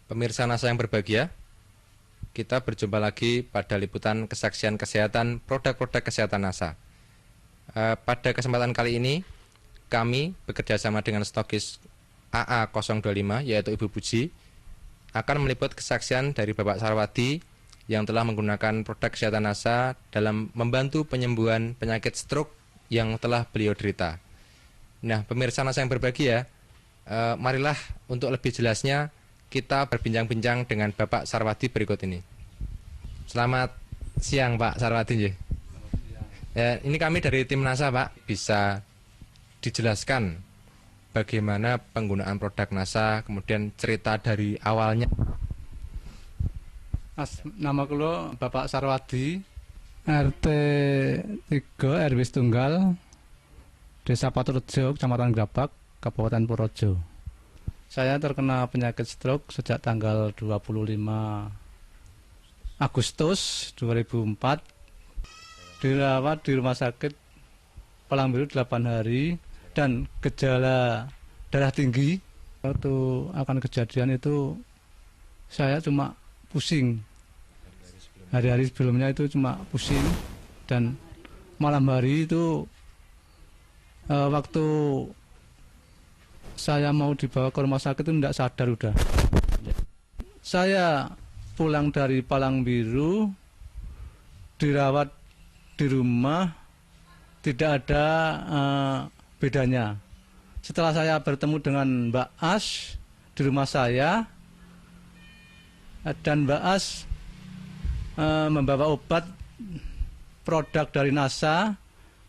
Pemirsa NASA yang berbahagia, kita berjumpa lagi pada liputan kesaksian kesehatan produk-produk kesehatan NASA. Pada kesempatan kali ini, kami bekerja sama dengan stokis AA025, yaitu Ibu Puji, akan meliput kesaksian dari Bapak Sarwadi yang telah menggunakan produk kesehatan NASA dalam membantu penyembuhan penyakit stroke yang telah beliau derita. Nah, pemirsa NASA yang berbahagia, marilah untuk lebih jelasnya kita berbincang-bincang dengan Bapak Sarwadi berikut ini. Selamat siang Pak Sarwadi. Ya, ini kami dari tim NASA Pak, bisa dijelaskan bagaimana penggunaan produk NASA, kemudian cerita dari awalnya. Nama kulo Bapak Sarwadi, RT 3 RW Tunggal, Desa Paturejo, Kecamatan Grabak, Kabupaten Purworejo. Saya terkena penyakit stroke sejak tanggal 25 Agustus 2004. Dirawat di rumah sakit Palangbiru 8 hari dan gejala darah tinggi. Waktu akan kejadian itu saya cuma pusing. Hari-hari sebelumnya itu cuma pusing, dan malam hari itu waktu saya mau dibawa ke rumah sakit itu tidak sadar udah. Saya pulang dari Palangbiru, dirawat di rumah, tidak ada bedanya. Setelah saya bertemu dengan Mbak As di rumah saya, dan Mbak As membawa obat produk dari NASA,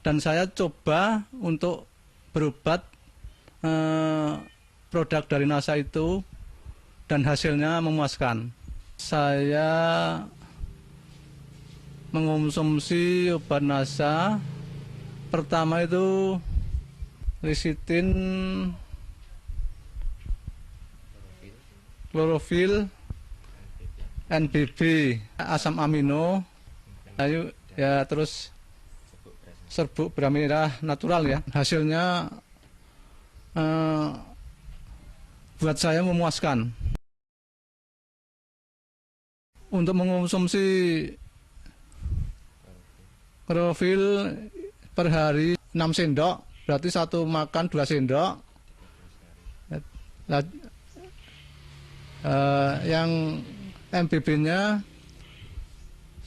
dan saya coba untuk berobat produk dari NASA itu, dan hasilnya memuaskan. Saya mengonsumsi obat NASA pertama itu lecitin, klorofil, NBB, asam amino, ayo ya, terus serbuk beramira natural ya. Hasilnya buat saya memuaskan. Untuk mengonsumsi klorofil per hari 6 sendok, berarti satu makan 2 sendok. Yang MBB-nya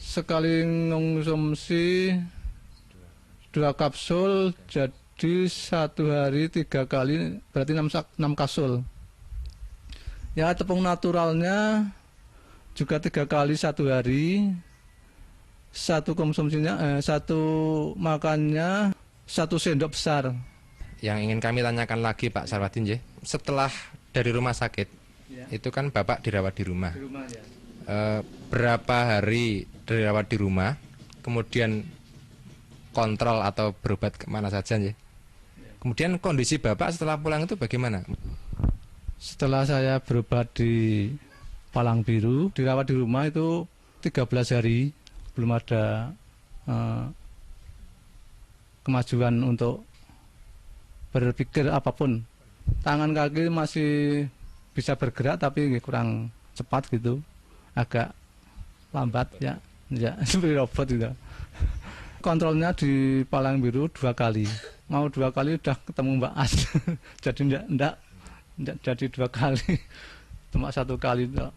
sekali mengonsumsi 2 kapsul, jadi satu hari 3 kali, berarti 6 kapsul. Ya, tepung naturalnya juga 3 kali satu hari. Satu konsumsinya, satu makannya 1 sendok besar. Yang ingin kami tanyakan lagi Pak Sarwadi, setelah dari rumah sakit, ya, itu kan Bapak dirawat di rumah. Di rumah ya. Berapa hari dirawat di rumah, kemudian kontrol atau berobat kemana saja ya? Kemudian kondisi Bapak setelah pulang itu bagaimana? Setelah saya berobat di Palangbiru, dirawat di rumah itu 13 hari, belum ada kemajuan untuk berpikir apapun. Tangan kaki masih bisa bergerak tapi kurang cepat gitu, agak lambat ya, seperti robot gitu. Kontrolnya di Palangbiru 2 kali, mau 2 kali udah ketemu Mbak As. Jadi enggak jadi 2 kali, cuma 1 kali itu.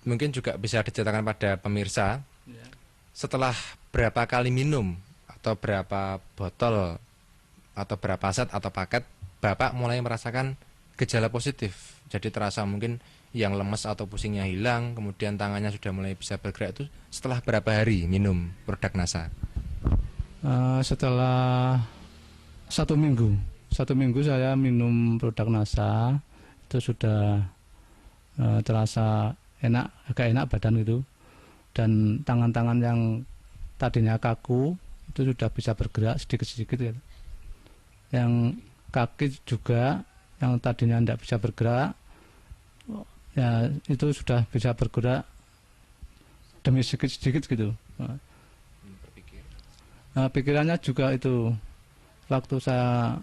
Mungkin juga bisa diceritakan pada pemirsa, setelah berapa kali minum atau berapa botol atau berapa set atau paket Bapak mulai merasakan gejala positif. Jadi terasa mungkin yang lemes atau pusingnya hilang, kemudian tangannya sudah mulai bisa bergerak, itu setelah berapa hari minum produk NASA? Setelah 1 minggu. 1 minggu saya minum produk NASA, itu sudah terasa enak, agak enak badan gitu, dan tangan-tangan yang tadinya kaku itu sudah bisa bergerak sedikit-sedikit gitu. Yang kaki juga yang tadinya tidak bisa bergerak, ya itu sudah bisa bergerak demi sedikit-sedikit gitu. Pikirannya juga itu, waktu saya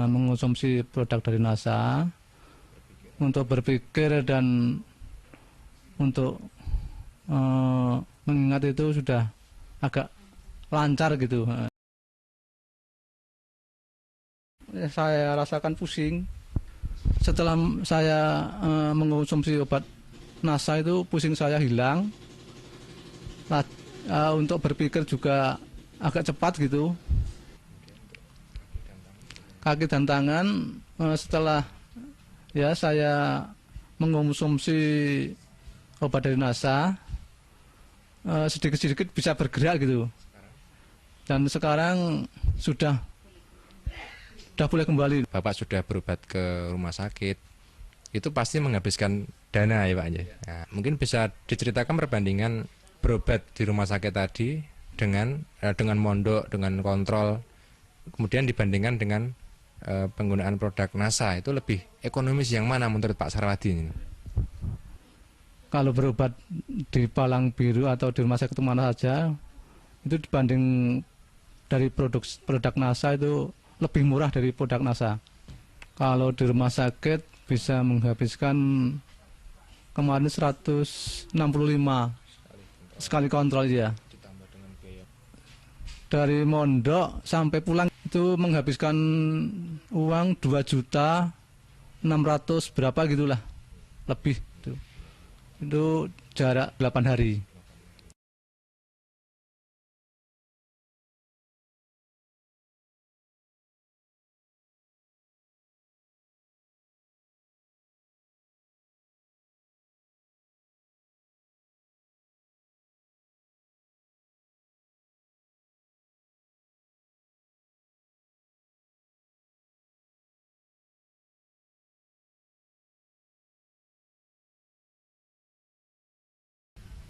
mengonsumsi produk dari NASA, untuk berpikir dan untuk mengingat itu sudah agak lancar gitu. Saya rasakan pusing setelah saya mengonsumsi obat NASA itu, pusing saya hilang. Untuk berpikir juga agak cepat gitu. Kaki dan tangan setelah ya saya mengonsumsi obat dari NASA, sedikit-sedikit bisa bergerak gitu. Dan sekarang sudah boleh kembali. Bapak sudah berobat ke rumah sakit, itu pasti menghabiskan dana ya Pak ya. Nah, mungkin bisa diceritakan perbandingan berobat di rumah sakit tadi dengan mondok, dengan kontrol, kemudian dibandingkan dengan penggunaan produk NASA, itu lebih ekonomis yang mana menurut Pak Sarwadi ini? Kalau berobat di Palang Biru atau di rumah sakit mana saja, itu dibanding dari produk NASA itu lebih murah dari produk NASA. Kalau di rumah sakit bisa menghabiskan kemarin 165 sekali kontrol ya. Dari mondok sampai pulang itu menghabiskan uang 2.600.000 berapa gitulah, lebih itu jarak 8 hari.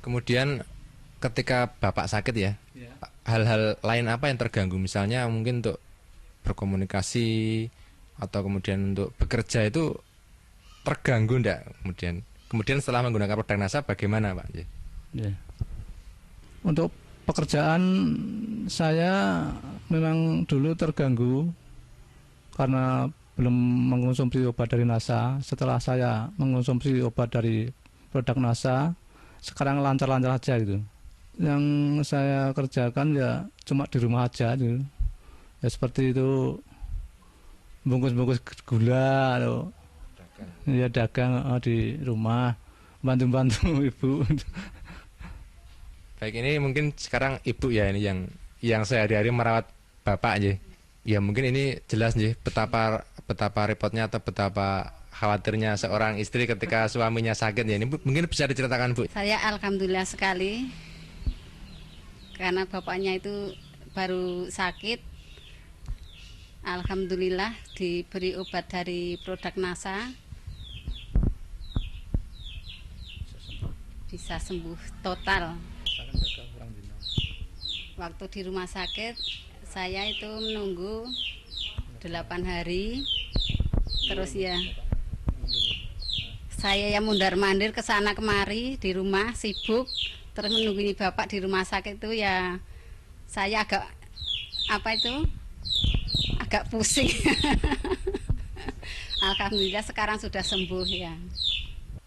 Kemudian ketika Bapak sakit ya, hal-hal lain apa yang terganggu? Misalnya mungkin untuk berkomunikasi atau kemudian untuk bekerja itu terganggu enggak? Kemudian setelah menggunakan produk NASA bagaimana Pak? Ya. Untuk pekerjaan saya memang dulu terganggu karena belum mengonsumsi obat dari NASA. Setelah saya mengonsumsi obat dari produk NASA, sekarang lancar-lancar aja gitu. Yang saya kerjakan ya cuma di rumah aja gitu. Ya seperti itu, bungkus-bungkus gula atau ya dagang di rumah, bantu-bantu ibu. Baik, ini mungkin sekarang Ibu ya ini yang sehari-hari merawat Bapak aja. Ya mungkin ini jelas nih betapa repotnya atau betapa khawatirnya seorang istri ketika suaminya sakit ya. Ini mungkin bisa diceritakan Bu. Saya alhamdulillah sekali karena bapaknya itu baru sakit. Alhamdulillah diberi obat dari produk NASA, bisa sembuh total. Waktu di rumah sakit saya itu menunggu 8 hari, terus ya saya yang mundar-mandir ke sana kemari di rumah sibuk, terus menunggu bapak di rumah sakit itu ya saya agak agak pusing. Alhamdulillah sekarang sudah sembuh ya.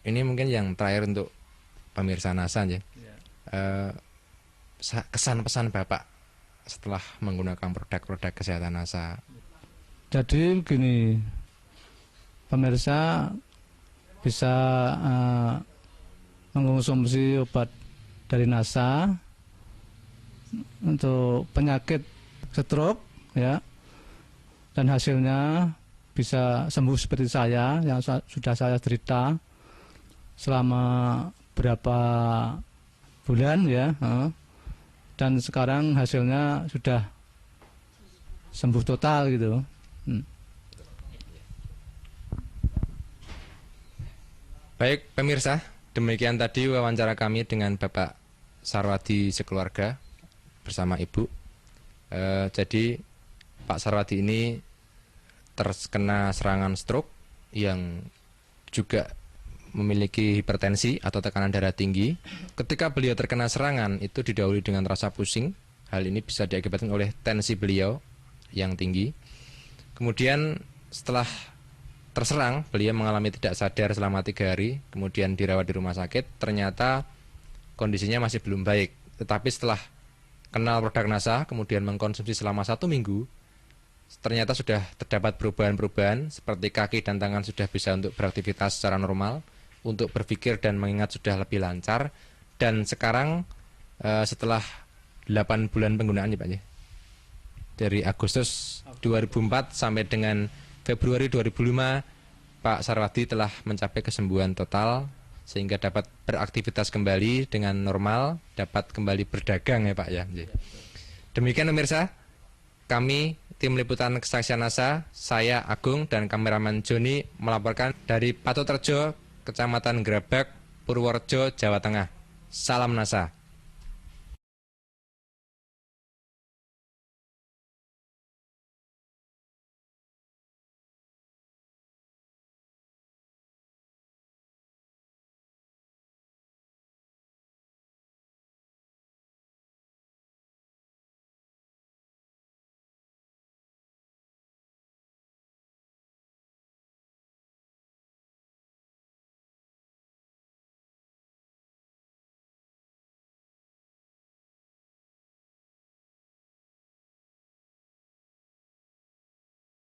Ini mungkin yang terakhir untuk pemirsa NASA ya. Kesan pesan Bapak setelah menggunakan produk-produk kesehatan NASA. Jadi begini, pemirsa bisa mengonsumsi obat dari NASA untuk penyakit stroke ya, dan hasilnya bisa sembuh seperti saya yang sudah saya derita selama berapa bulan ya, dan sekarang hasilnya sudah sembuh total gitu. Baik pemirsa, demikian tadi wawancara kami dengan Bapak Sarwadi sekeluarga bersama Ibu. Jadi Pak Sarwadi ini terkena serangan stroke yang juga memiliki hipertensi atau tekanan darah tinggi. Ketika beliau terkena serangan itu didahului dengan rasa pusing. Hal ini bisa diakibatkan oleh tensi beliau yang tinggi. Kemudian setelah terserang, beliau mengalami tidak sadar selama 3 hari, kemudian dirawat di rumah sakit, ternyata kondisinya masih belum baik. Tetapi setelah kenal produk NASA, kemudian mengkonsumsi selama 1 minggu, ternyata sudah terdapat perubahan-perubahan, seperti kaki dan tangan sudah bisa untuk beraktivitas secara normal, untuk berpikir dan mengingat sudah lebih lancar, dan sekarang setelah 8 bulan penggunaan ya Pak ya, dari Agustus 2004 sampai dengan Februari 2005, Pak Sarwadi telah mencapai kesembuhan total sehingga dapat beraktivitas kembali dengan normal, dapat kembali berdagang ya Pak ya. Demikian pemirsa, kami tim liputan kesaksian NASA, saya Agung dan kameramen Joni melaporkan dari Patoterjo, Kecamatan Grabak, Purworejo, Jawa Tengah. Salam NASA.